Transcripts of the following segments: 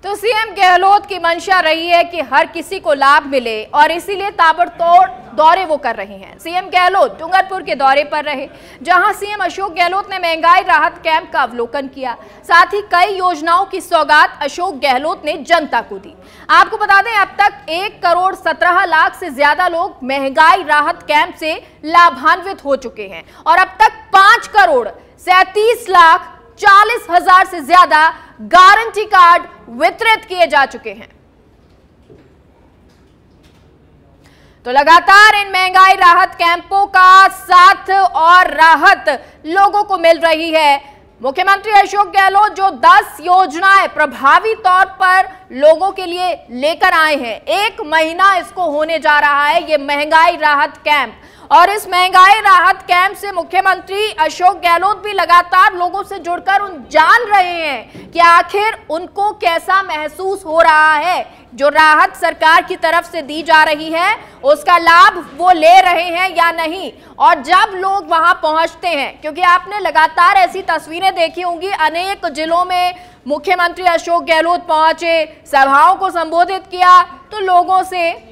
तो सीएम गहलोत की मंशा रही है कि हर किसी को लाभ मिले और इसीलिए ताबड़तोड़ दौरे वो कर रही हैं। सीएम गहलोत डूंगरपुर के दौरे पर रहे, जहां सीएम अशोक गहलोत ने महंगाई राहत कैंप का अवलोकन किया। साथ ही कई योजनाओं की सौगात अशोक गहलोत ने जनता को दी। आपको बता दें, अब तक 1,17,00,000 से ज्यादा लोग महंगाई राहत कैंप से लाभान्वित हो चुके हैं और अब तक 5,37,40,000 से ज्यादा गारंटी कार्ड वितरित किए जा चुके हैं। तो लगातार इन महंगाई राहत कैंपों का साथ और राहत लोगों को मिल रही है। मुख्यमंत्री अशोक गहलोत जो 10 योजनाएं प्रभावी तौर पर लोगों के लिए लेकर आए हैं, 1 महीना इसको होने जा रहा है ये महंगाई राहत कैंप। और इस महंगाई राहत कैंप से मुख्यमंत्री अशोक गहलोत भी लगातार लोगों से जुड़कर जान रहे हैं कि आखिर उनको कैसा महसूस हो रहा है। जो राहत सरकार की तरफ से दी जा रही है उसका लाभ वो ले रहे हैं या नहीं। और जब लोग वहां पहुंचते हैं, क्योंकि आपने लगातार ऐसी तस्वीरें देखी होंगी, अनेक जिलों में मुख्यमंत्री अशोक गहलोत पहुंचे, सभाओं को संबोधित किया, तो लोगों से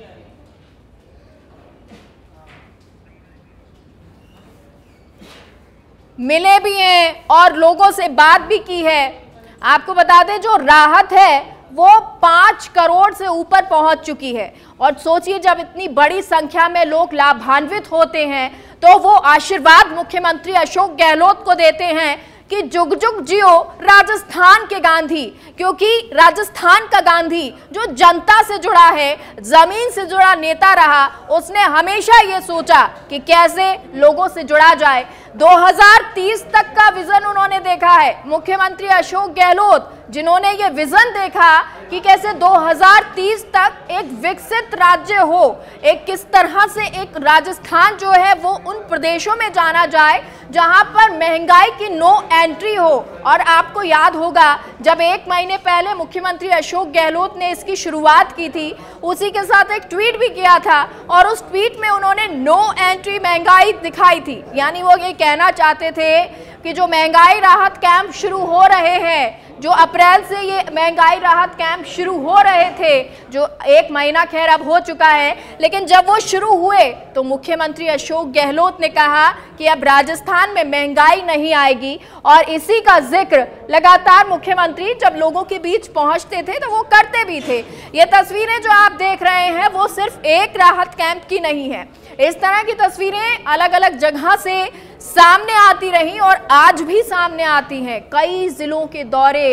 मिले भी हैं और लोगों से बात भी की है। आपको बता दें, जो राहत है वो 5 करोड़ से ऊपर पहुंच चुकी है। और सोचिए, जब इतनी बड़ी संख्या में लोग लाभान्वित होते हैं तो वो आशीर्वाद मुख्यमंत्री अशोक गहलोत को देते हैं कि जुग जुग जियो राजस्थान के गांधी। क्योंकि राजस्थान का गांधी जो जनता से जुड़ा है, जमीन से जुड़ा नेता रहा, उसने हमेशा ये सोचा कि कैसे लोगों से जुड़ा जाए। 2030 तक का विजन उन्होंने देखा है। मुख्यमंत्री अशोक गहलोत जिन्होंने ये विजन देखा कि कैसे 2030 तक एक विकसित राज्य हो, एक किस तरह से एक राजस्थान जो है वो उन प्रदेशों में जाना जाए जहां पर महंगाई की नो एंट्री हो। और आपको याद होगा, जब 1 महीने पहले मुख्यमंत्री अशोक गहलोत ने इसकी शुरुआत की थी, उसी के साथ एक ट्वीट भी किया था और उस ट्वीट में उन्होंने नो एंट्री महंगाई दिखाई थी। यानी वो ये कहना चाहते थे कि जो महंगाई राहत कैंप शुरू हो रहे हैं, जो अप्रैल से ये महंगाई राहत कैंप शुरू हो रहे थे, जो 1 महीना खैर अब हो चुका है, लेकिन जब वो शुरू हुए तो मुख्यमंत्री अशोक गहलोत ने कहा कि अब राजस्थान में महंगाई नहीं आएगी। और इसी का जिक्र लगातार मुख्यमंत्री जब लोगों के बीच पहुंचते थे तो वो करते भी थे। ये तस्वीरें जो आप देख रहे हैं वो सिर्फ एक राहत कैंप की नहीं है। इस तरह की तस्वीरें अलग अलग जगह से सामने आती रही और आज भी सामने आती हैं। कई जिलों के दौरे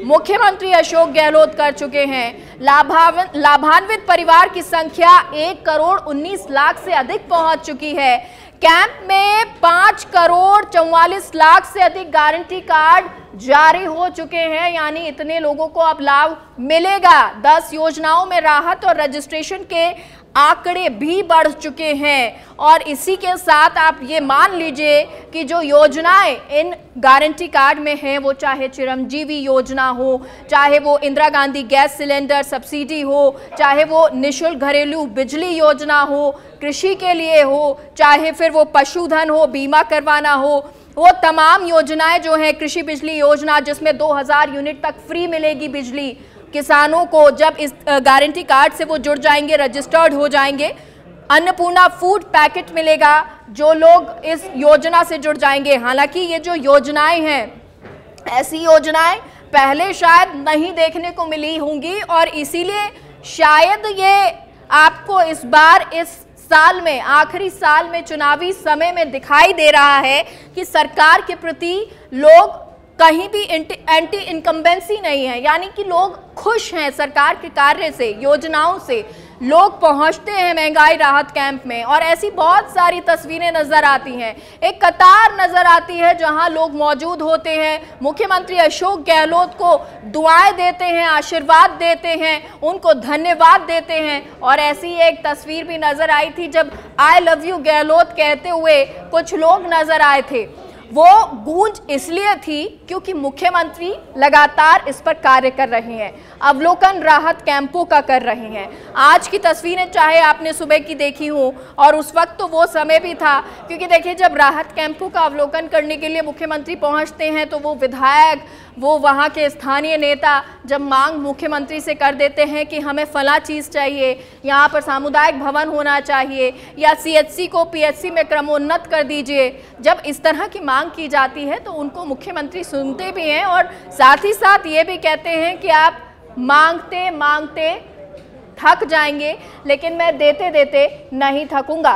मुख्यमंत्री अशोक गहलोत कर चुके हैं। लाभान्वित परिवार की संख्या 1,19,00,000 से अधिक पहुंच चुकी है। कैंप में 5,44,00,000 से अधिक गारंटी कार्ड जारी हो चुके हैं। यानी इतने लोगों को अब लाभ मिलेगा। 10 योजनाओं में राहत और रजिस्ट्रेशन के आंकड़े भी बढ़ चुके हैं। और इसी के साथ आप ये मान लीजिए कि जो योजनाएं इन गारंटी कार्ड में हैं, वो चाहे चिरंजीवी योजना हो, चाहे वो Indira Gandhi gas cylinder subsidy हो, चाहे वो निःशुल्क घरेलू बिजली योजना हो, कृषि के लिए हो, चाहे फिर वो पशुधन हो, बीमा करवाना हो, वो तमाम योजनाएं जो हैं, कृषि बिजली योजना जिसमें 2000 यूनिट तक फ्री मिलेगी बिजली किसानों को जब इस गारंटी कार्ड से वो जुड़ जाएंगे, रजिस्टर्ड हो जाएंगे। अन्नपूर्णा फूड पैकेट मिलेगा जो लोग इस योजना से जुड़ जाएंगे। हालांकि ये जो योजनाएं हैं, ऐसी योजनाएं पहले शायद नहीं देखने को मिली होंगी और इसीलिए शायद ये आपको इस बार इस साल में, आखिरी साल में, चुनावी समय में दिखाई दे रहा है कि सरकार के प्रति लोग कहीं भी एंटी इनकम्बेंसी नहीं है। यानी कि लोग खुश हैं सरकार के कार्य से, योजनाओं से। लोग पहुंचते हैं महंगाई राहत कैंप में और ऐसी बहुत सारी तस्वीरें नजर आती हैं। एक कतार नजर आती है जहां लोग मौजूद होते हैं, मुख्यमंत्री अशोक गहलोत को दुआएं देते हैं, आशीर्वाद देते हैं, उनको धन्यवाद देते हैं। और ऐसी एक तस्वीर भी नजर आई थी जब आई लव यू गहलोत कहते हुए कुछ लोग नजर आए थे। वो गूंज इसलिए थी क्योंकि मुख्यमंत्री लगातार इस पर कार्य कर रहे हैं, अवलोकन राहत कैंपों का कर रहे हैं। आज की तस्वीरें चाहे आपने सुबह की देखी हो, और उस वक्त तो वो समय भी था, क्योंकि देखिए जब राहत कैंपों का अवलोकन करने के लिए मुख्यमंत्री पहुंचते हैं तो वो विधायक, वो वहाँ के स्थानीय नेता जब मांग मुख्यमंत्री से कर देते हैं कि हमें फला चीज़ चाहिए, यहाँ पर सामुदायिक भवन होना चाहिए या सीएचसी को पीएचसी में क्रमोन्नत कर दीजिए, जब इस तरह की मांग की जाती है तो उनको मुख्यमंत्री सुनते भी हैं और साथ ही साथ ये भी कहते हैं कि आप मांगते मांगते थक जाएंगे, लेकिन मैं देते देते नहीं थकूंगा।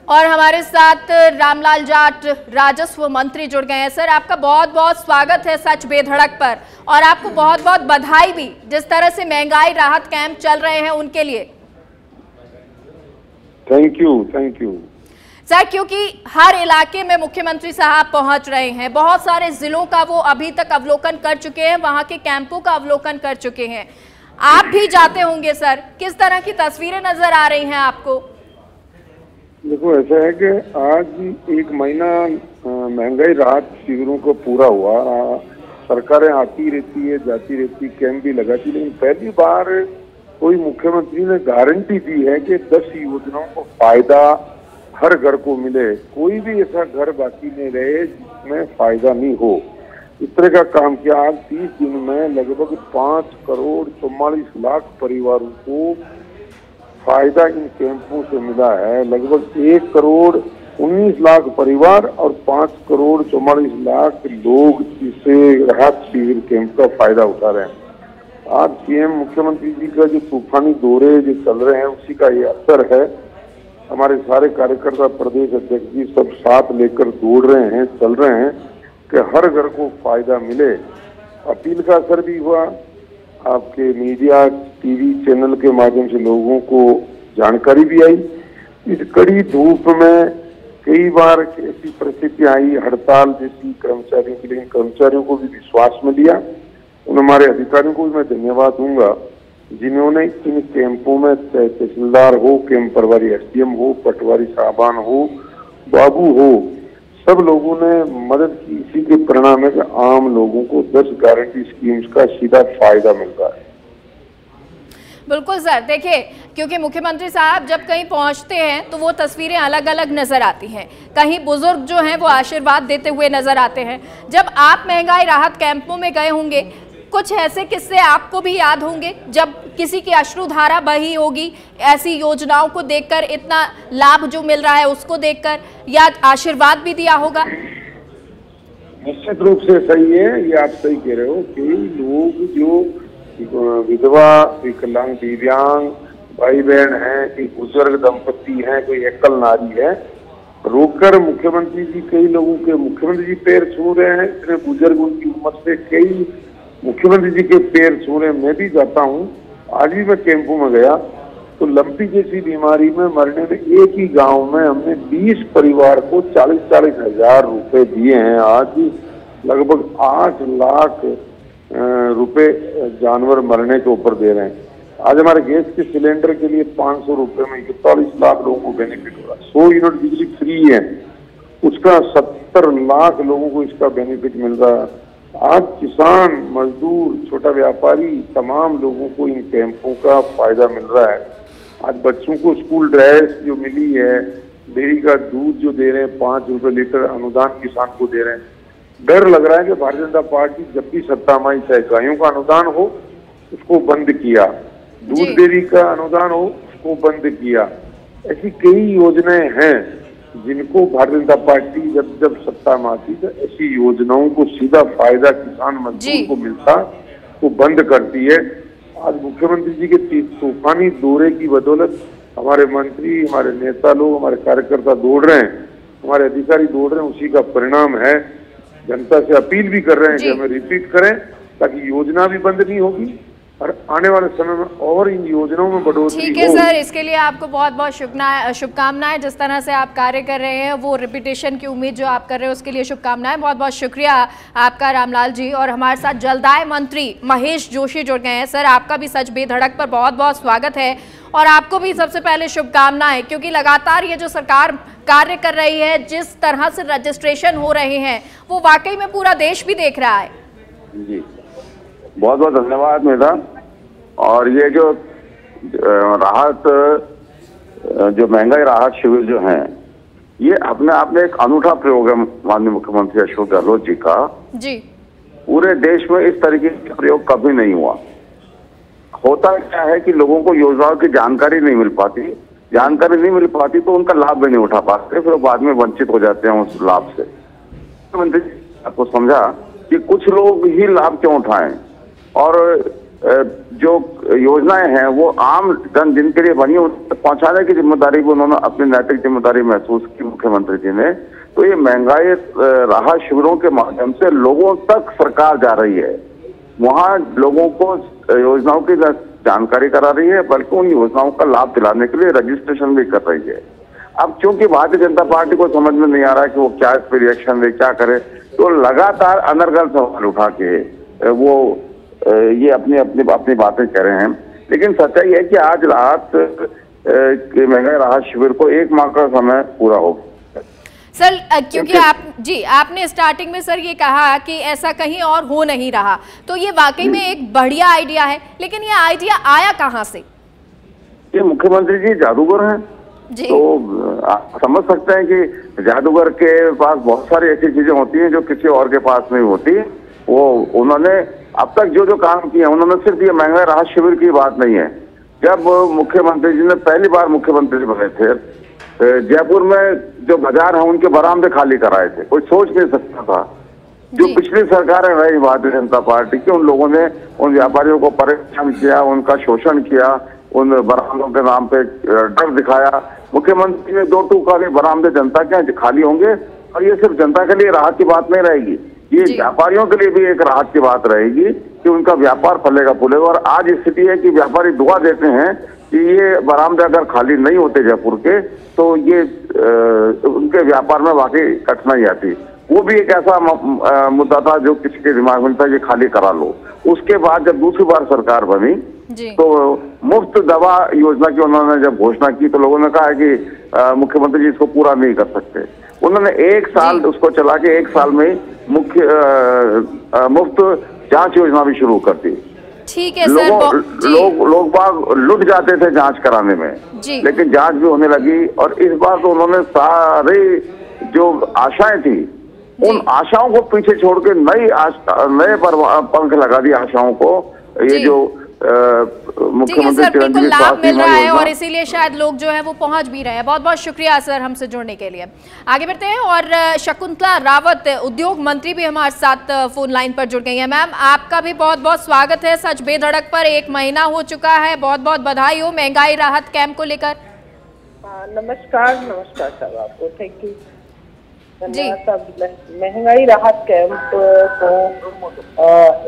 और हमारे साथ रामलाल जाट राजस्व मंत्री जुड़ गए हैं। सर, आपका बहुत बहुत स्वागत है सच बेधड़क पर, और आपको बहुत बहुत बधाई भी जिस तरह से महंगाई राहत कैंप चल रहे हैं उनके लिए। थैंक यू सर, क्योंकि हर इलाके में मुख्यमंत्री साहब पहुंच रहे हैं, बहुत सारे जिलों का वो अभी तक अवलोकन कर चुके हैं, वहां के कैंपों का अवलोकन कर चुके हैं। आप भी जाते होंगे सर, किस तरह की तस्वीरें नजर आ रही हैं आपको? देखो, ऐसा है कि आज 1 महीना महंगाई राहत शिविरों को पूरा हुआ। सरकारें आती रहती है, जाती रहती, कैंप भी लगाती, लेकिन पहली बार कोई मुख्यमंत्री ने गारंटी दी है कि 10 योजनाओं को फायदा हर घर को मिले, कोई भी ऐसा घर बाकी नहीं रहे जिसमें फायदा नहीं हो। इस तरह का काम किया। आज 30 दिन में लगभग 5 करोड़ 44 लाख परिवारों को फायदा इन कैंपों से मिला है। लगभग 1 करोड़ 19 लाख परिवार और 5 करोड़ 44 लाख लोग इसे राहत शिविर कैंप का फायदा उठा रहे हैं। आज सीएम मुख्यमंत्री जी का जो तूफानी दौरे जो चल रहे हैं उसी का ये असर है। हमारे सारे कार्यकर्ता, प्रदेश अध्यक्ष जी सब साथ लेकर दौड़ रहे हैं, चल रहे हैं कि हर घर को फायदा मिले। अपील का असर भी हुआ। आपके मीडिया, टीवी चैनल के माध्यम से लोगों को जानकारी भी आई। इस कड़ी धूप में कई बार ऐसी परिस्थिति आई, हड़ताल जैसी कर्मचारियों के लिए, कर्मचारियों को भी विश्वास में लिया। उन हमारे अधिकारियों को भी मैं धन्यवाद दूंगा जिन्होंने इन कैंपों में, चाहे तहसीलदार हो, कैंप प्रभारी एसडीएम हो, पटवारी साहबान हो, बाबू हो, सब लोगों ने मदद की। इसी के परिणाम है कि आम लोगों को 10 गारंटी स्कीम्स का सीधा फायदा मिल रहा है। बिल्कुल सर, देखिए क्योंकि मुख्यमंत्री साहब जब कहीं पहुंचते हैं तो वो तस्वीरें अलग अलग नजर आती हैं। कहीं बुजुर्ग जो हैं वो आशीर्वाद देते हुए नजर आते हैं। जब आप महंगाई राहत कैंपों में गए होंगे, कुछ ऐसे किस्से आपको भी याद होंगे जब किसी की अश्रुधारा बही होगी ऐसी योजनाओं को देखकर, इतना लाभ जो मिल रहा है उसको देखकर, या आशीर्वाद भी दिया होगा? निश्चित रूप से सही है, ये आप सही कह रहे हो। कई लोग जो विधवा, विकलांग, दिव्यांग भाई बहन हैं, कोई बुजुर्ग दंपति हैं, कोई एकल नारी है, रोककर मुख्यमंत्री जी कई लोगों के मुख्यमंत्री जी पैर छू रहे हैं। इतने बुजुर्ग उनकी उम्र से कई मुख्यमंत्री जी के पैर छू रहे हैं। मैं भी जाता हूँ, आज भी मैं कैंपों में गया तो लंपी जैसी बीमारी में मरने में एक ही गांव में हमने 20 परिवार को 40-40 हजार रुपए दिए हैं। आज लगभग 8 लाख रुपए जानवर मरने के ऊपर दे रहे हैं। आज हमारे गैस के सिलेंडर के लिए 500 रुपए में 41 लाख लोगों को बेनिफिट हो रहा है। 100 यूनिट बिजली फ्री है, उसका 70 लाख लोगों को इसका बेनिफिट मिल रहा है। आज किसान, मजदूर, छोटा व्यापारी, तमाम लोगों को इन कैंपों का फायदा मिल रहा है। आज बच्चों को स्कूल ड्रेस जो मिली है, डेयरी का दूध जो दे रहे हैं 5 रुपए लीटर अनुदान किसान को दे रहे हैं। डर लग रहा है कि भारतीय जनता पार्टी जब भी सत्ता में आई, चाहे गायों का अनुदान हो उसको बंद किया, दूध डेयरी का अनुदान हो उसको बंद किया। ऐसी कई योजनाएं हैं जिनको भारतीय जनता पार्टी जब सत्ता में आती तो ऐसी योजनाओं को सीधा फायदा किसान मजदूर को मिलता वो बंद करती है। आज मुख्यमंत्री जी के तूफानी दौरे की बदौलत हमारे मंत्री, हमारे नेता लोग, हमारे कार्यकर्ता दौड़ रहे हैं, हमारे अधिकारी दौड़ रहे हैं, उसी का परिणाम है। जनता से अपील भी कर रहे हैं कि हमें रिपीट करें ताकि योजना भी बंद नहीं होगी और आने वाले समय में और इन योजनाओं में बढ़ोतरी। ठीक है सर, इसके लिए आपको बहुत बहुत शुभकामनाएं। जिस तरह से आप कार्य कर रहे हैं वो रिपीटेशन की उम्मीद जो आप कर रहे हैं उसके लिए शुभकामनाएं। बहुत बहुत शुक्रिया आपका रामलाल जी। और हमारे साथ जलदाय मंत्री महेश जोशी जुड़ गए हैं। सर, आपका भी सच बेधड़क पर बहुत बहुत स्वागत है। और आपको भी सबसे पहले शुभकामनाएं, क्योंकि लगातार ये जो सरकार कार्य कर रही है, जिस तरह से रजिस्ट्रेशन हो रहे हैं, वो वाकई में पूरा देश भी देख रहा है। जी, बहुत बहुत धन्यवाद मेधा। और ये जो राहत, जो महंगाई राहत शिविर जो हैं, ये अपने आप में एक अनूठा प्रयोग है माननीय मुख्यमंत्री अशोक गहलोत जी का। जी, पूरे देश में इस तरीके का प्रयोग कभी नहीं हुआ। होता क्या है कि लोगों को योजनाओं की जानकारी नहीं मिल पाती तो उनका लाभ भी नहीं उठा पाते, फिर बाद में वंचित हो जाते हैं उस लाभ से। मुख्यमंत्री आपको समझा कि कुछ लोग ही लाभ क्यों उठाएं, और जो योजनाएं हैं वो आम जन जिनके लिए बनी पहुंचाने की जिम्मेदारी भी उन्होंने अपनी नैतिक जिम्मेदारी महसूस की मुख्यमंत्री जी ने। तो ये महंगाई राहत शिविरों के माध्यम से लोगों तक सरकार जा रही है, वहां लोगों को योजनाओं की जानकारी करा रही है, बल्कि उन योजनाओं का लाभ दिलाने के लिए रजिस्ट्रेशन भी कर रही है। अब चूंकि भारतीय जनता पार्टी को समझ में नहीं आ रहा है कि वो क्या इस पर रिएक्शन दे, क्या करे, तो लगातार अनर्गल सवाल उठा के वो ये अपनी बातें कह रहे हैं। लेकिन सच्चाई है कि आज राहत के महंगाई राहत शिविर को 1 माह का समय पूरा हो गया सर, क्योंकि आपने स्टार्टिंग में सर ये कहा कि ऐसा कहीं और हो नहीं रहा, तो ये वाकई में एक बढ़िया आइडिया है, लेकिन ये आइडिया आया कहाँ से? ये मुख्यमंत्री जी जादूगर हैं जी। तो आप समझ सकते हैं कि जादूगर के पास बहुत सारी ऐसी चीजें होती हैं जो किसी और के पास नहीं होती। वो उन्होंने अब तक जो काम किया, उन्होंने सिर्फ ये महंगाई राहत शिविर की बात नहीं है। जब मुख्यमंत्री जी ने पहली बार मुख्यमंत्री बने थे, जयपुर में जो बाजार है उनके बरामदे खाली कराए थे, कोई सोच नहीं सकता था। जो पिछली सरकारें रही भारतीय जनता पार्टी की, उन लोगों ने उन व्यापारियों को परेशान किया, उनका शोषण किया, उन बरामदों के नाम पे डर दिखाया। मुख्यमंत्री ने 2 टूका के बरामदे जनता के खाली होंगे, और ये सिर्फ जनता के लिए राहत की बात नहीं रहेगी, ये व्यापारियों के लिए भी एक राहत की बात रहेगी कि उनका व्यापार फलेगा फूलेगा। और आज स्थिति है कि व्यापारी दुआ देते हैं कि ये बरामदे अगर खाली नहीं होते जयपुर के, तो ये उनके व्यापार में वाकई कठिनाई आती। वो भी एक ऐसा मुद्दा था जो किसी के दिमाग में था, ये खाली करा लो। उसके बाद जब दूसरी बार सरकार बनी तो मुफ्त दवा योजना की उन्होंने जब घोषणा की, तो लोगों ने कहा कि मुख्यमंत्री जी इसको पूरा नहीं कर सकते। उन्होंने 1 साल उसको चला के 1 साल में मुफ्त जांच योजना भी शुरू कर दी। ठीक है सर, लोग बाग लुट जाते थे जांच कराने में, लेकिन जांच भी होने लगी। और इस बार तो उन्होंने सारी जो आशाएं थी, उन आशाओं को पीछे छोड़ के नए पंख लगा दी आशाओं को। ये जो मुख्यमंत्री लाभ मिल रहा है और इसीलिए शायद लोग जो है वो पहुंच भी रहे हैं। बहुत बहुत शुक्रिया सर हमसे जुड़ने के लिए। आगे बढ़ते हैं और शकुंतला रावत उद्योग मंत्री भी हमारे साथ फोन लाइन पर जुड़ गई हैं। मैम, आपका भी बहुत बहुत स्वागत है। सच बेधड़क पर 1 महीना हो चुका है, बहुत बहुत बधाई हो महंगाई राहत कैंप को लेकर। नमस्कार सर, आपको थैंक यू जी। महंगाई राहत कैंप को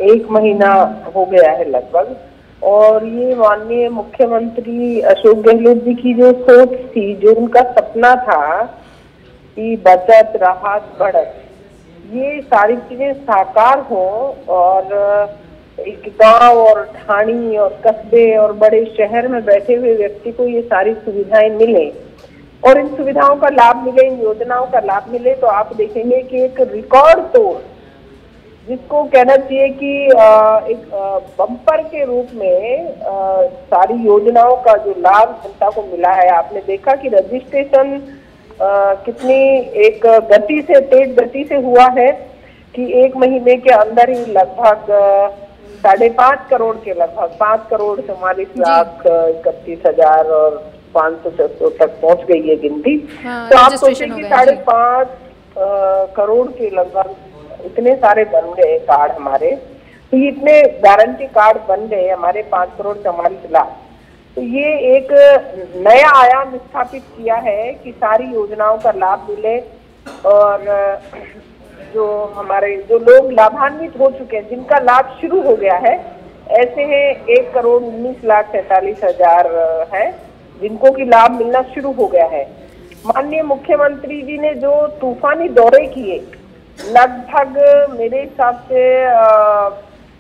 1 महीना हो गया है लगभग, और ये माननीय मुख्यमंत्री अशोक गहलोत जी की जो सोच थी, जो उनका सपना था कि बचत राहत बढ़त, ये सारी चीजें साकार हो और एक गांव और ठाणी और कस्बे और बड़े शहर में बैठे हुए व्यक्ति को ये सारी सुविधाएं मिले और इन सुविधाओं का लाभ मिले, इन योजनाओं का लाभ मिले, तो आप देखेंगे कि एक रिकॉर्ड तोड़, जिसको कहना चाहिए कि एक बम्पर के रूप में सारी योजनाओं का जो लाभ जनता को मिला है। आपने देखा कि रजिस्ट्रेशन कितनी एक गति से, तेज गति से हुआ है कि 1 महीने के अंदर ही लगभग 5.5 करोड़ के लगभग 5,44,31,000 और 500-600 तक पहुंच गई है गिनती। तो आप सोचें कि 5.5 करोड़ के लगभग इतने सारे बन गए कार्ड हमारे, तो ये इतने गारंटी कार्ड बन गए हमारे 5,44,00,000। तो ये एक नया आयाम स्थापित किया है कि सारी योजनाओं का लाभ मिले और जो हमारे जो लोग लाभान्वित हो चुके हैं, जिनका लाभ शुरू हो गया है, ऐसे हैं 1,19,47,000 है जिनको की लाभ मिलना शुरू हो गया है। माननीय मुख्यमंत्री जी ने जो तूफानी दौरे किए, लगभग मेरे हिसाब से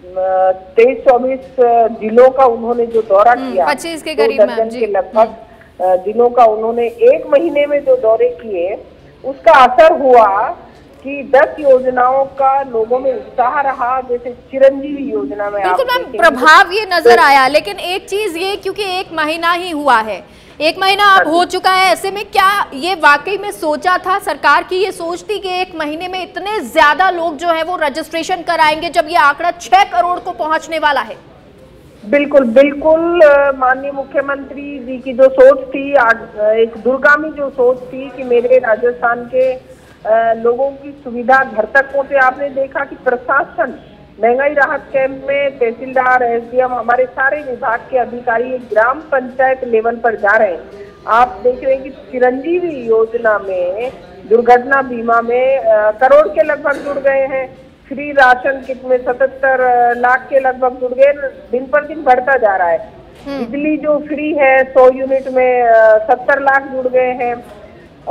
23-24 जिलों का उन्होंने जो दौरा किया, 25 के करीब दर्जन के लगभग जिलों का उन्होंने 1 महीने में जो दौरे किए, उसका असर हुआ कि 10 योजनाओं का लोगों में उत्साह रहा। जैसे चिरंजीवी योजना में बिल्कुल मैम प्रभाव ये नजर आया, लेकिन एक चीज ये, क्योंकि 1 महीना ही हुआ है, 1 महीना अब हो चुका है, ऐसे में क्या ये वाकई में सोचा था, सरकार की ये सोच थी कि 1 महीने में इतने ज्यादा लोग जो है वो रजिस्ट्रेशन कराएंगे, जब ये आंकड़ा 6 करोड़ को पहुंचने वाला है? बिल्कुल बिल्कुल, माननीय मुख्यमंत्री जी की जो सोच थी, एक दूरगामी जो सोच थी कि मेरे राजस्थान के लोगों की सुविधा घर तक पहुंचे। आपने देखा कि प्रशासन महंगाई राहत कैंप में तहसीलदार, एसडीएम, हमारे सारे विभाग के अधिकारी ग्राम पंचायत लेवल पर जा रहे हैं। आप देख रहे हैं कि चिरंजीवी योजना में, दुर्घटना बीमा में करोड़ के लगभग जुड़ गए हैं। फ्री राशन किट में 77 लाख के लगभग जुड़ गए, दिन पर दिन बढ़ता जा रहा है। बिजली जो फ्री है 100 यूनिट में 70 लाख जुड़ गए हैं।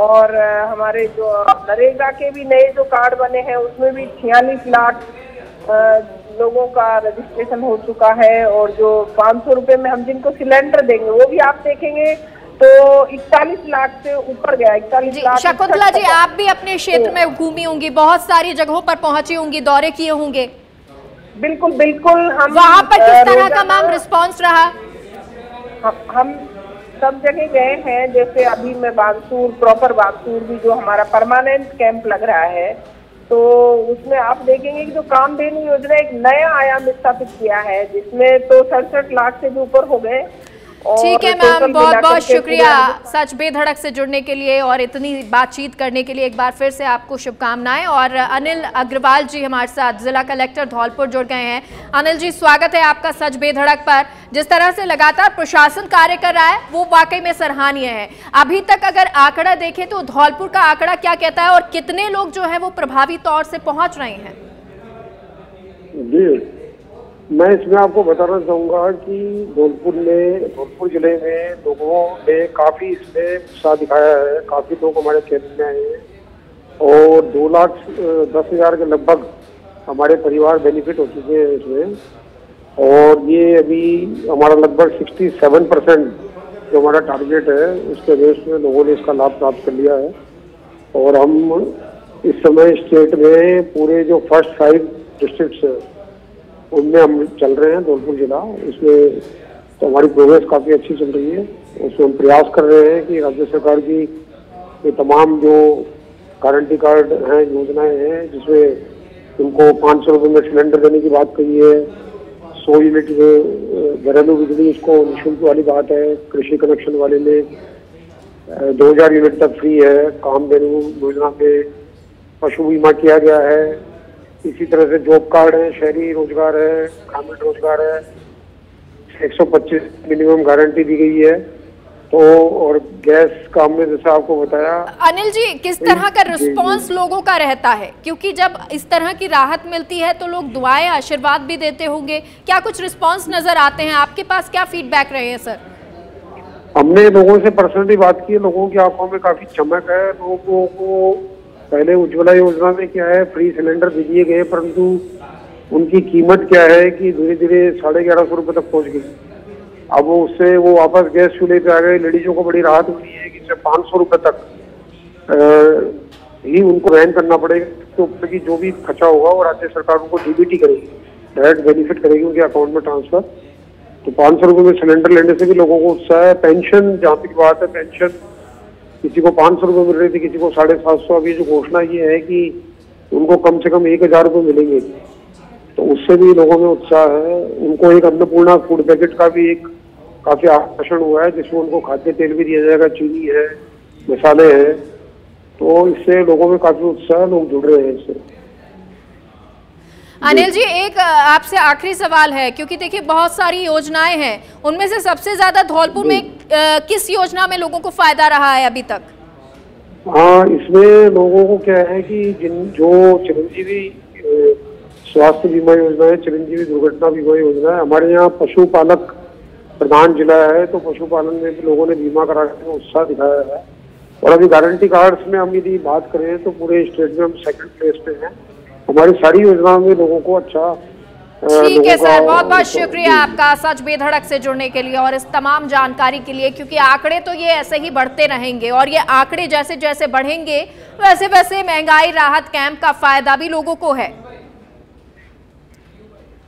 और हमारे जो नरेगा के भी नए जो कार्ड बने हैं उसमें भी 46 लाख लोगों का रजिस्ट्रेशन हो चुका है। और जो 500 रुपए में हम जिनको सिलेंडर देंगे वो भी आप देखेंगे तो 41 लाख से ऊपर गया। 41 लाख। शकुंतला जी, आप भी अपने क्षेत्र में घूमी होंगी, बहुत सारी जगहों पर पहुंची होंगी, दौरे किए होंगे। बिल्कुल बिल्कुल। हम वहां पर किस तरह का मैम रिस्पॉन्स रहा? हम सब जगह गए हैं। जैसे अभी मैं बागसूर, प्रॉपर बागसूर भी जो हमारा परमानेंट कैंप लग रहा है, तो उसमें आप देखेंगे कि जो कामधेनु योजना एक नया आयाम स्थापित किया है, जिसमें तो 67 लाख से भी ऊपर हो गए। ठीक है मैम, बहुत बहुत शुक्रिया सच बेधड़क से जुड़ने के लिए और इतनी बातचीत करने के लिए। एक बार फिर से आपको शुभकामनाएं। और अनिल अग्रवाल जी हमारे साथ, जिला कलेक्टर धौलपुर, जुड़ गए हैं। अनिल जी, स्वागत है आपका सच बेधड़क पर। जिस तरह से लगातार प्रशासन कार्य कर रहा है वो वाकई में सराहनीय है। अभी तक अगर आंकड़ा देखें तो धौलपुर का आंकड़ा क्या कहता है और कितने लोग जो है वो प्रभावी तौर से पहुंच रहे हैं? जी, मैं इसमें आपको बताना चाहूंगा कि धौलपुर जिले में लोगों ने काफी इसमें उत्साह दिखाया है। काफी लोग हमारे केंद्र में आए हैं और 2,10,000 के लगभग हमारे परिवार बेनिफिट हो चुके हैं इसमें। और ये अभी हमारा लगभग 67% जो हमारा टारगेट है उसके बेस में लोगों ने इसका लाभ प्राप्त कर लिया है। और हम इस समय स्टेट में पूरे जो फर्स्ट 5 डिस्ट्रिक्ट्स है उनमें हम चल रहे हैं। धौलपुर जिला इसमें तो हमारी प्रोग्रेस काफ़ी अच्छी चल रही है। उसमें हम प्रयास कर रहे हैं कि राज्य सरकार की ये तमाम जो गारंटी कार्ड हैं, योजनाएं हैं, जिसमें उनको 500 रुपये में सिलेंडर देने की बात कही है, 100 यूनिट घरेलू बिजली इसको निःशुल्क वाली बात है, कृषि कनेक्शन वाले में 2000 यूनिट तक फ्री है, कामधेनु योजना पे पशु बीमा किया गया है। इसी तरह से जॉब कार्ड है, शहरी रोजगार है, ग्रामीण रोजगार है, 125 मिनिमम गारंटी दी गई है। तो और गैस का हमने जैसा आपको बताया। अनिल जी, किस तरह का रिस्पांस लोगों का रहता है? क्योंकि जब इस तरह की राहत मिलती है तो लोग दुआएं, आशीर्वाद भी देते होंगे, क्या कुछ रिस्पांस नजर आते हैं? आपके पास क्या फीडबैक रहे हैं सर? हमने लोगों से पर्सनली बात की, लोगों की आंखों में काफी चमक है। लोगों को पहले उज्ज्वला योजना में क्या है, फ्री सिलेंडर दे दिए गए, परंतु उनकी कीमत क्या है कि धीरे धीरे 1150 रुपये तक पहुंच गई। अब उससे वो वापस गैस चूल्हे पे आ गए। लेडीजों को बड़ी राहत हुई है कि सिर्फ 500 रुपये तक ही उनको वहन करना पड़ेगा। तो ऊपर की जो भी खर्चा होगा वो राज्य सरकार उनको डीबीटी करेगी, डायरेक्ट बेनिफिट करेगी उनके अकाउंट में ट्रांसफर। तो 500 रुपये में सिलेंडर लेने से भी लोगों को उत्साह है। पेंशन, जहाँ तक बात है, पेंशन किसी को 500 रुपये मिल रही थी, किसी को 750। अभी जो घोषणा ये है कि उनको कम से कम 1000 रुपये मिलेंगे, तो उससे भी लोगों में उत्साह है। उनको एक अन्नपूर्णा फूड पैकेट का भी एक काफी आकर्षण हुआ है, जिसमें उनको खाद्य तेल भी दिया जाएगा, चीनी है, मसाले हैं। तो इससे लोगों में काफी उत्साह, लोग जुड़ रहे हैं इससे। अनिल जी, एक आपसे आखिरी सवाल है, क्योंकि देखिए बहुत सारी योजनाएं हैं, उनमें से सबसे ज्यादा धौलपुर में किस योजना में लोगों को फायदा रहा है अभी तक? हाँ, इसमें लोगों को क्या है कि जो चिरंजीवी स्वास्थ्य बीमा योजना है, चिरंजीवी दुर्घटना बीमा योजना है, हमारे यहाँ पशुपालक प्रधान जिला है, तो पशुपालन में भी लोगों ने बीमा कराने में उत्साह दिखाया है। और अभी गारंटी कार्ड्स में हम यदि बात करें तो पूरे स्टेट में हम 2nd प्लेस पे हैं। हमारी सारी योजनाओं में लोगों को अच्छा ठीक है सर, बहुत बहुत शुक्रिया आपका सच बेधड़क से जुड़ने के लिए और इस तमाम जानकारी के लिए, क्योंकि आंकड़े तो ये ऐसे ही बढ़ते रहेंगे और ये आंकड़े जैसे जैसे बढ़ेंगे वैसे वैसे महंगाई राहत कैंप का फायदा भी लोगों को है।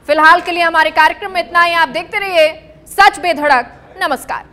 फिलहाल के लिए हमारे कार्यक्रम में इतना ही। आप देखते रहिए सच बेधड़क। नमस्कार।